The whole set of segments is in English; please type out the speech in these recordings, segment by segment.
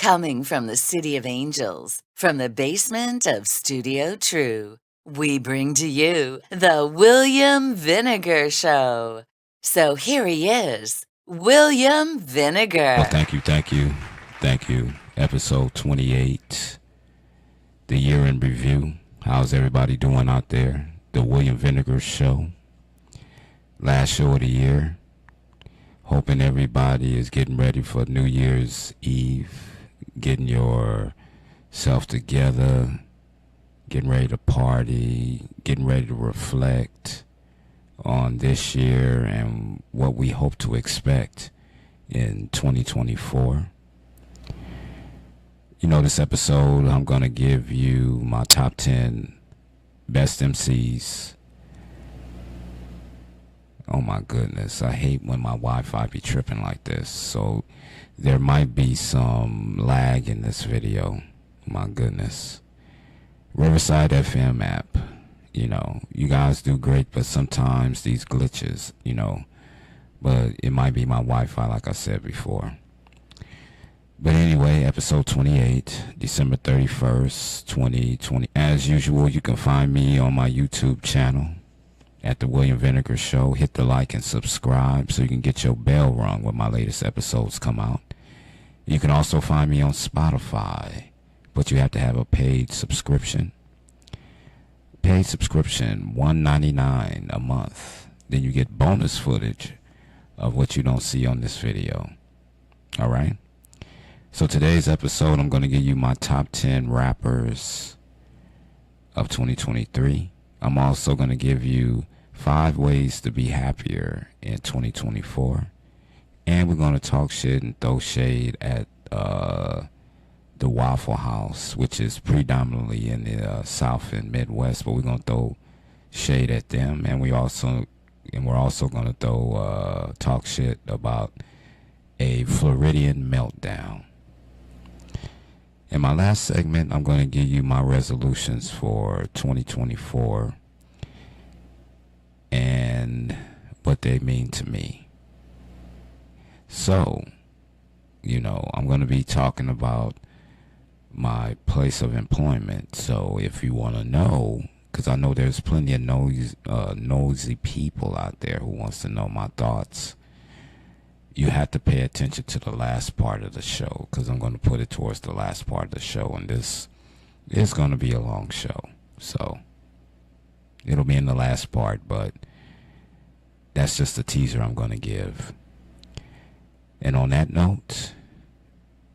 Coming from the City of Angels, from the basement of Studio True, we bring to you the William Vinegar Show. So here he is, William Vinegar. Well, thank you. Episode 28, the year in review. How's everybody doing out there? The William Vinegar Show, last show of the year. Hoping everybody is getting ready for New Year's Eve, getting yourself together, getting ready to party, getting ready to reflect on this year and what we hope to expect in 2024. You know, this episode, I'm going to give you my top 10 best MCs. Oh my goodness, I hate when my Wi-Fi be tripping like this. So there might be some lag in this video. My goodness. Riverside FM app. You know, you guys do great, but sometimes these glitches, but it might be my Wi-Fi like I said before. But anyway, episode 28, December 31st, 2020. As usual, you can find me on my YouTube channel at the William Vinegar Show. Hit the like and subscribe so you can get your bell rung when my latest episodes come out. You can also find me on Spotify, but you have to have a paid subscription. Paid subscription, $1.99 a month. Then you get bonus footage of what you don't see on this video. All right? So today's episode, I'm going to give you my top 10 rappers of 2023. I'm also going to give you 5 ways to be happier in 2024. And we're going to talk shit and throw shade at the Waffle House, which is predominantly in the South and Midwest, but we're going to throw shade at them. And we're also going to throw talk shit about a Floridian meltdown. In my last segment, I'm going to give you my resolutions for 2024 and what they mean to me. So, I'm going to be talking about my place of employment. So if you want to know, because I know there's plenty of nosy people out there who wants to know my thoughts, you have to pay attention to the last part of the show, because I'm going to put it towards the last part of the show, and this is going to be a long show. So it'll be in the last part, but that's just a teaser I'm going to give. And on that note,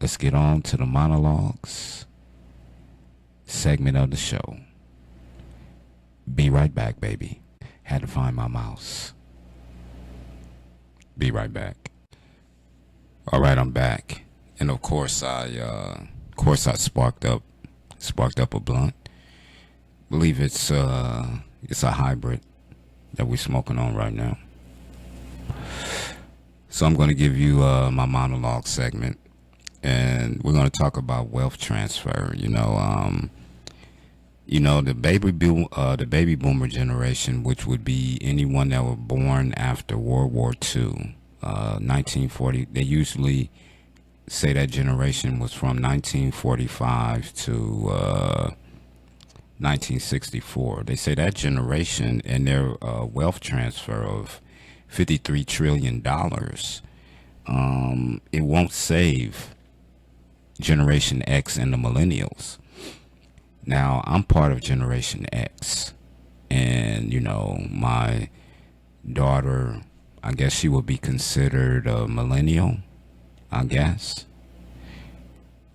let's get on to the monologues segment of the show. Be right back, baby. Had to find my mouse. Be right back. All right, I'm back, and of course I sparked up a blunt. Believe it's a hybrid that we're smoking on right now. So I'm going to give you my monologue segment, and we're going to talk about wealth transfer. The baby boomer generation, which would be anyone that were born after World War II. 1940, they usually say that generation was from 1945 to 1964. They say that generation and their wealth transfer of $53 trillion, it won't save Generation X and the Millennials. Now, I'm part of Generation X, and, my daughter, I guess she would be considered a millennial, I guess.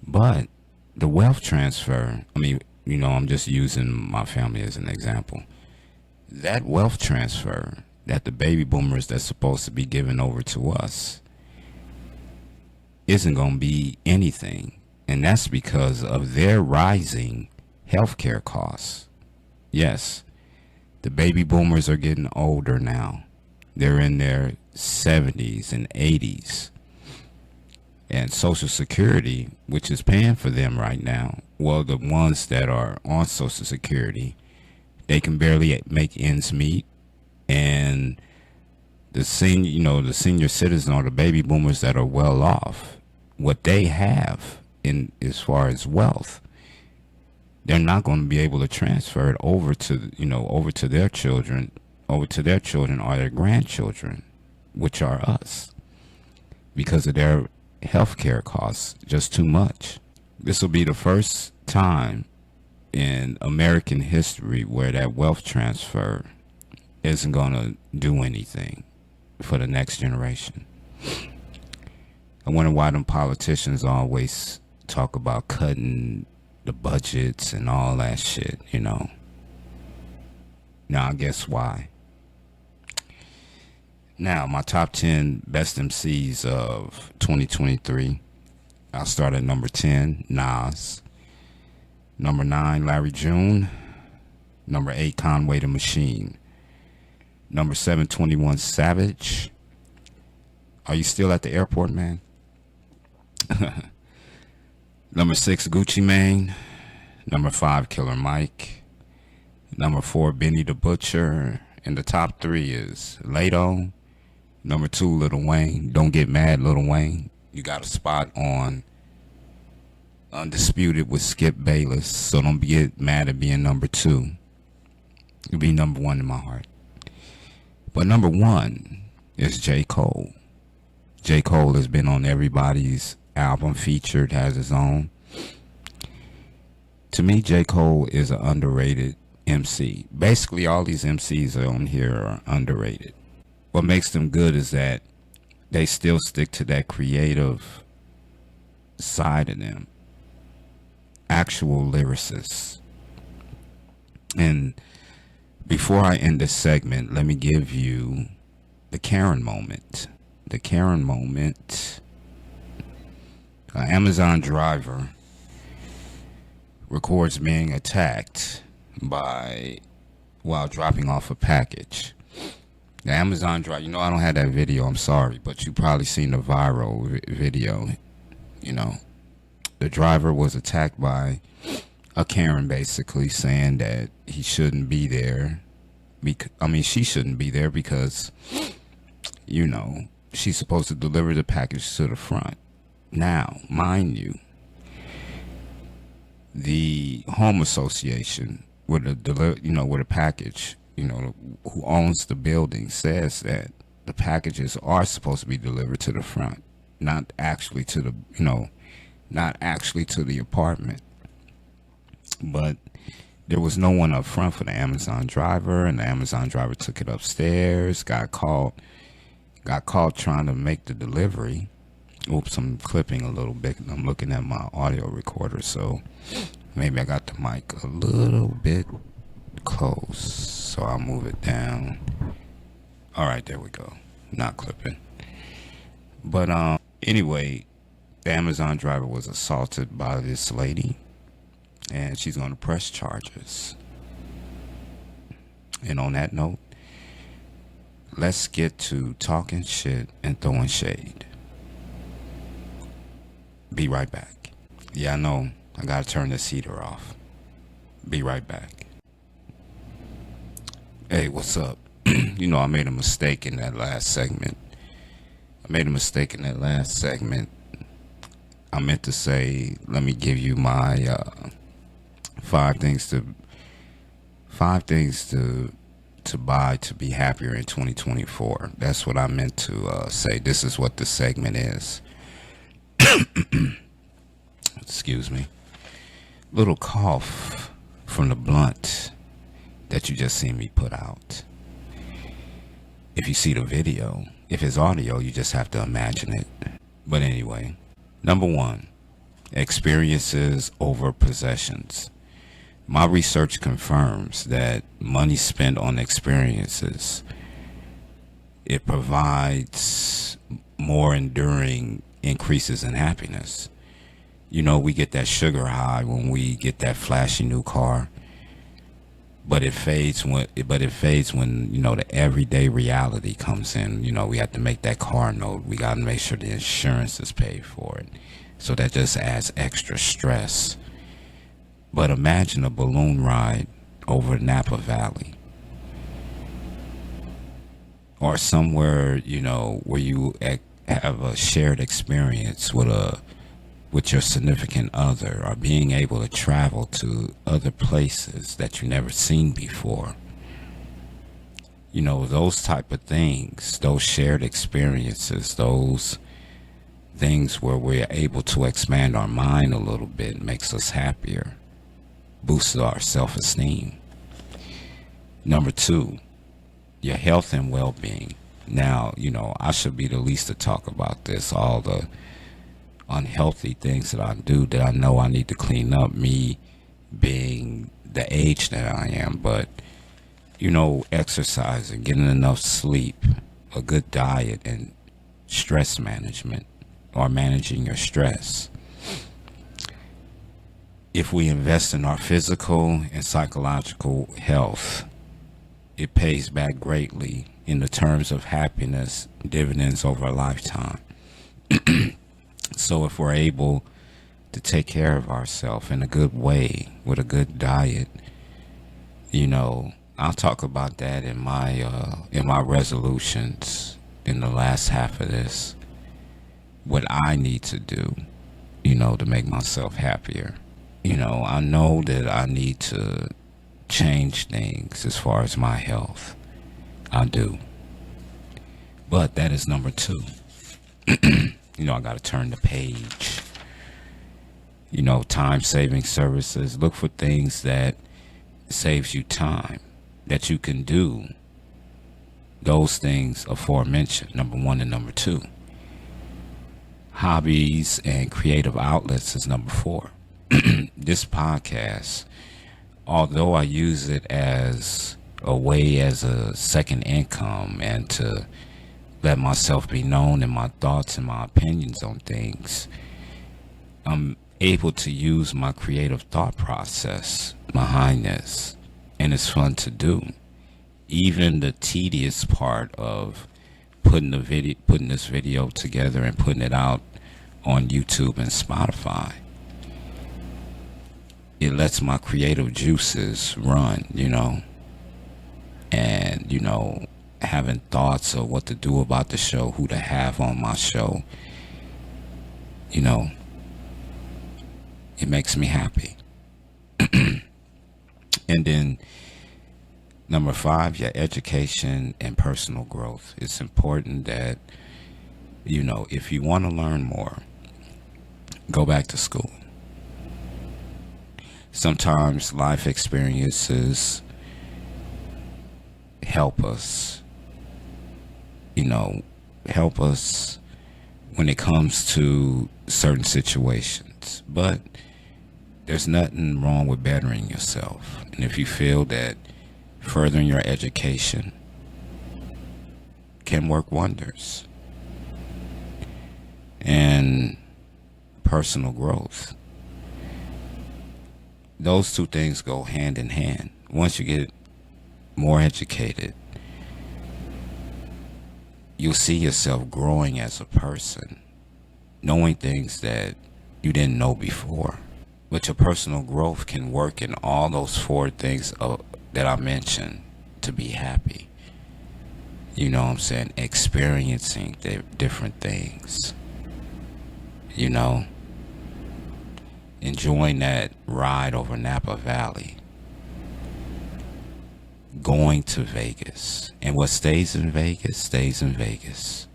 But the wealth transfer, I'm just using my family as an example. That wealth transfer that the baby boomers that's supposed to be given over to us isn't going to be anything. And that's because of their rising healthcare costs. Yes, the baby boomers are getting older now. They're in their 70s and 80s. And Social Security, which is paying for them right now, well, the ones that are on Social Security, they can barely make ends meet. And the senior citizen or the baby boomers that are well off, what they have in as far as wealth, they're not going to be able to transfer it over to, over to their children, or their grandchildren, which are us, because of their healthcare costs, just too much. This will be the first time in American history where that wealth transfer isn't going to do anything for the next generation. I wonder why them politicians always talk about cutting the budgets and all that shit, Now, I guess why. Now, my top 10 best MCs of 2023. I'll start at number 10, Nas. Number 9, Larry June. Number 8, Conway the Machine. Number 7, 21 Savage. Are you still at the airport, man? Number 6, Gucci Mane. Number 5, Killer Mike. Number 4, Benny the Butcher. And the top 3 is Lato. Number 2, Lil Wayne. Don't get mad, Lil Wayne. You got a spot on Undisputed with Skip Bayless, so don't get mad at being number 2. You'll be number 1 in my heart. But number 1 is J. Cole. J. Cole has been on everybody's album featured, has his own. To me, J. Cole is an underrated MC. Basically, all these MCs on here are underrated. What makes them good is that they still stick to that creative side of them. Actual lyricists. And before I end this segment, let me give you the Karen moment. The Karen moment. An Amazon driver records being attacked while dropping off a package. The Amazon driver, I don't have that video, I'm sorry, but you probably seen the viral video. The driver was attacked by a Karen, basically saying that he shouldn't be there. She shouldn't be there because, she's supposed to deliver the package to the front. Now, mind you, the home association with the package, who owns the building, says that the packages are supposed to be delivered to the front, not actually to the apartment. But there was no one up front for the Amazon driver, and the Amazon driver took it upstairs, got caught trying to make the delivery. Oops, I'm clipping a little bit. I'm looking at my audio recorder, so maybe I got the mic a little bit close, so I'll move it down. All right, there we go. Not clipping. But anyway, the Amazon driver was assaulted by this lady, and she's going to press charges. And on that note, let's get to talking shit and throwing shade. Be right back. Yeah, I know. I got to turn this heater off. Be right back. Hey, what's up? I made a mistake in that last segment. I meant to say, let me give you my 5 things to buy to be happier in 2024. That's what I meant to say. This is what the segment is. Excuse me. Little cough from the blunt that you just seen me put out. If you see the video, if it's audio, you just have to imagine it. But anyway, number 1, experiences over possessions. My research confirms that money spent on experiences, it provides more enduring increases in happiness. We get that sugar high when we get that flashy new car, but it fades when the everyday reality comes in. We have to make that car note. We got to make sure the insurance is paid for it. So that just adds extra stress. But imagine a balloon ride over Napa Valley, or somewhere, where you have a shared experience with a with your significant other, or being able to travel to other places that you never seen before. You know, those type of things, those shared experiences, those things where we're able to expand our mind a little bit makes us happier, boosts our self-esteem. Number two, your health and well-being. Now, you know, I should be the least to talk about this, all the unhealthy things that I do that I know I need to clean up, me being the age that I am. But, you know, exercising, getting enough sleep, a good diet, and stress management, or managing your stress. If we invest in our physical and psychological health, it pays back greatly in the terms of happiness, dividends over a lifetime. So if we're able to take care of ourselves in a good way with a good diet, you know, I'll talk about that in my resolutions in the last half of this. What I need to do, you know, to make myself happier. You know, I know that I need to change things as far as my health. I do. But that is number two. You know, I got to turn the page. You know, time saving services. Look for things that saves you time, that you can do. Those things aforementioned, number one and number two. Hobbies and creative outlets is number four. This podcast, although I use it as a way, as a second income, and to let myself be known and my thoughts and my opinions on things, I'm able to use my creative thought process behind this, and it's fun to do. Even the tedious part of putting this video together and putting it out on YouTube and Spotify, it lets my creative juices run, you know, and, you know, having thoughts of what to do about the show, who to have on my show, you know, it makes me happy. And then number five, your education and personal growth. It's important that, you know, if you want to learn more, go back to school. Sometimes life experiences help us, you know, help us when it comes to certain situations. But there's nothing wrong with bettering yourself. And if you feel that furthering your education can work wonders, and personal growth, those two things go hand in hand. Once you get more educated, you'll see yourself growing as a person, knowing things that you didn't know before. But your personal growth can work in all those four things that I mentioned to be happy. You know what I'm saying? Experiencing different things. You know? Enjoying that ride over Napa Valley. Going to Vegas. And what stays in Vegas, stays in Vegas.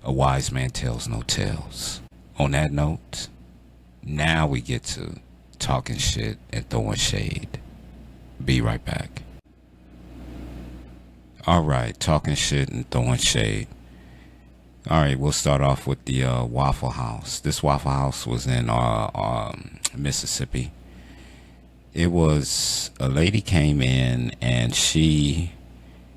A wise man tells no tales. On that note, now we get to talking shit and throwing shade. Be right back. Alright, talking shit and throwing shade. Alright, we'll start off with the Waffle House. This Waffle House was in Mississippi. It was, a lady came in and she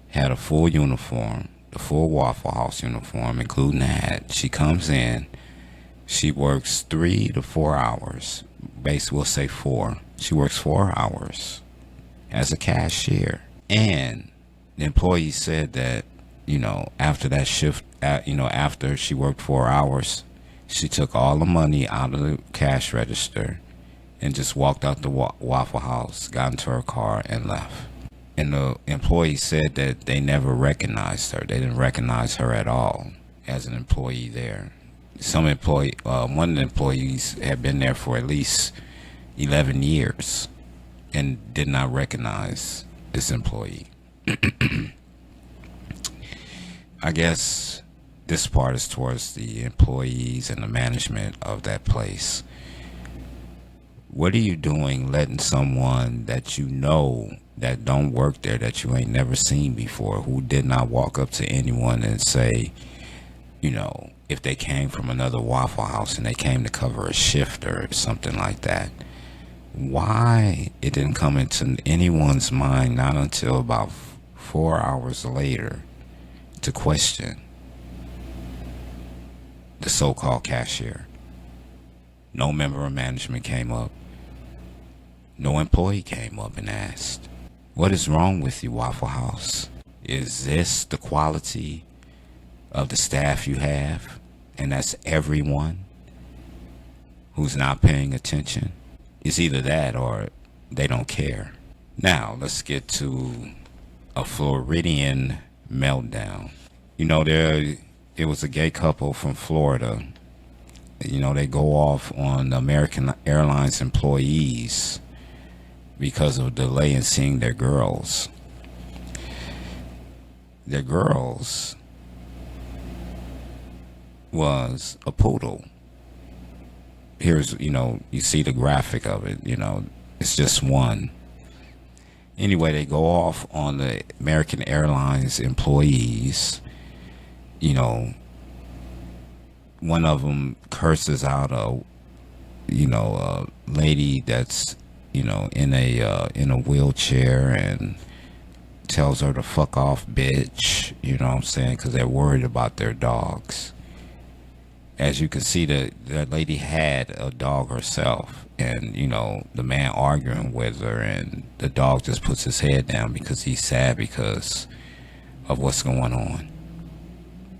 had a full uniform, the full Waffle House uniform, including the hat. She comes in, she works 3 to 4 hours. Basically, we'll say 4. She works 4 hours as a cashier. And the employee said that, you know, after that shift, after she worked 4 hours, she took all the money out of the cash register and just walked out the Waffle House, got into her car, and left. And the employee said that they never recognized her. They didn't recognize her at all as an employee there. One of the employees had been there for at least 11 years and did not recognize this employee. I guess this part is towards the employees and the management of that place. What are you doing letting someone that you know that don't work there, that you ain't never seen before, who did not walk up to anyone and say, if they came from another Waffle House and they came to cover a shift or something like that, why it didn't come into anyone's mind, not until about 4 hours later, to question the so-called cashier? No member of management came up. No employee came up and asked, what is wrong with you, Waffle House? Is this the quality of the staff you have? And that's everyone who's not paying attention? It's either that or they don't care. Now, let's get to a Floridian meltdown. It was a gay couple from Florida. They go off on American Airlines employees because of a delay in seeing their girls. Their girls was a poodle. Here's, you see the graphic of it, it's just one. Anyway, they go off on the American Airlines employees. One of them curses out a lady that's, in a wheelchair, and tells her to fuck off, bitch, what I'm saying, because they're worried about their dogs. As you can see, the lady had a dog herself, and the man arguing with her, and the dog just puts his head down because he's sad because of what's going on.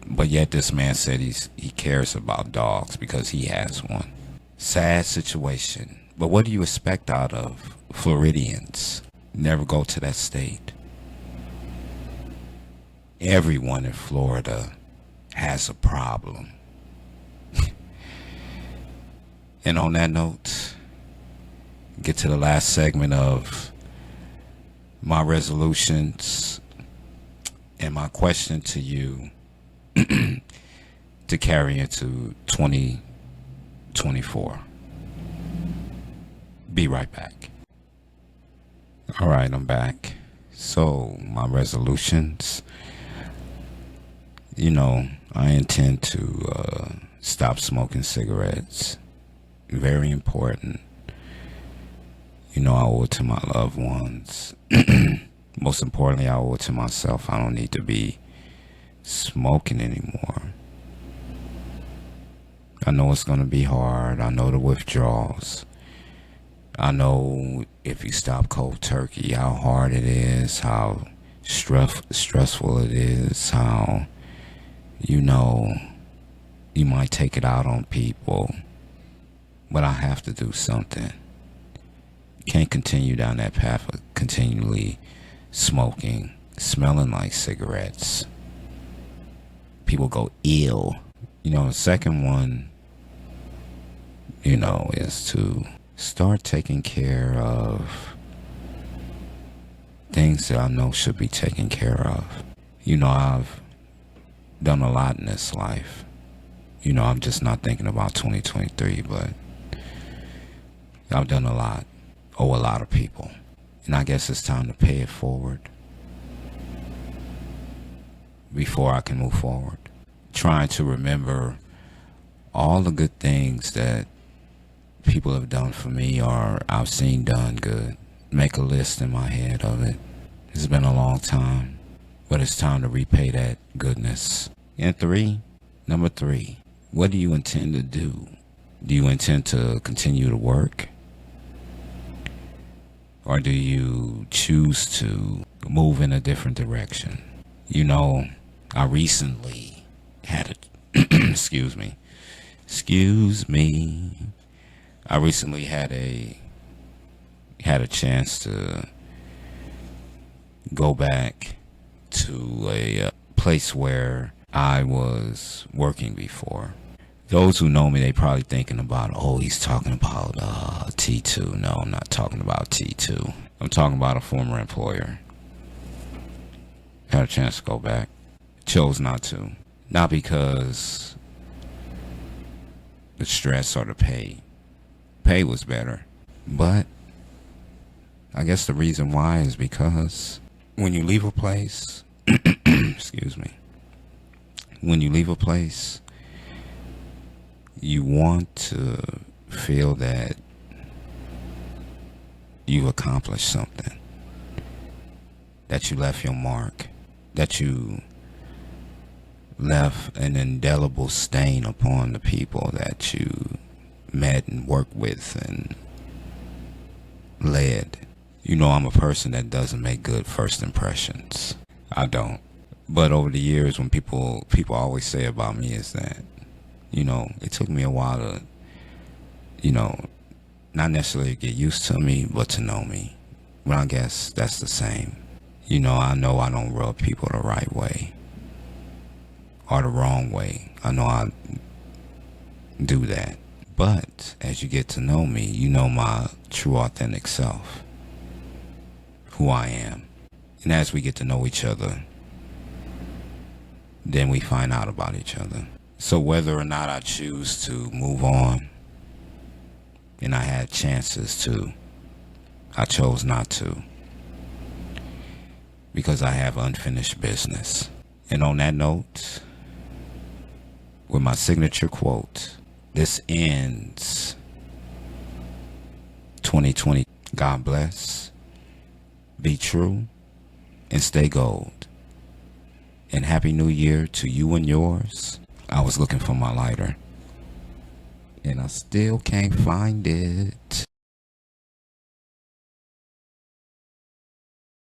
But yet this man said he cares about dogs because he has one. Sad situation. But what do you expect out of Floridians? Never go to that state. Everyone in Florida has a problem. And on that note, get to the last segment of my resolutions and my question to you to carry into 2024. Be right back. All right, I'm back. So, my resolutions, I intend to stop smoking cigarettes. Very important. I owe it to my loved ones. Most importantly, I owe it to myself. I don't need to be smoking anymore. I know it's going to be hard. I know the withdrawals. I know if you stop cold turkey, how hard it is, how stressful it is, how, you might take it out on people. But I have to do something. Can't continue down that path of continually smoking, smelling like cigarettes. People go ill. The second one, is to start taking care of things that I know should be taken care of. I've done a lot in this life. I'm just not thinking about 2023, but I've done a lot, owe a lot of people. And I guess it's time to pay it forward before I can move forward. Trying to remember all the good things that people have done for me or I've seen done good. Make a list in my head of it. It's been a long time, but it's time to repay that goodness. And number three, what do you intend to do? Do you intend to continue to work? Or do you choose to move in a different direction? I recently had excuse me. I recently had a chance to go back to a place where I was working before. Those who know me, they probably thinking about, oh, he's talking about T2. No, I'm not talking about T2. I'm talking about a former employer. Had a chance to go back. Chose not to. Not because the stress or the pay. Pay was better. But I guess the reason why is because when you leave a place, excuse me, when you leave a place, you want to feel that you've accomplished something, that you left your mark, that you left an indelible stain upon the people that you met and worked with and led. You know, I'm a person that doesn't make good first impressions. I don't. But over the years, when people always say about me is that, you know, it took me a while to, you know, not necessarily get used to me, but to know me. But I guess that's the same. You know I don't rub people the right way or the wrong way. I know I do that. But as you get to know me, you know my true authentic self, who I am. And as we get to know each other, then we find out about each other. So whether or not I choose to move on, and I had chances to, I chose not to, because I have unfinished business. And on that note, with my signature quote, this ends 2020. God bless, be true, and stay gold. And Happy New Year to you and yours. I was looking for my lighter, and I still can't find it.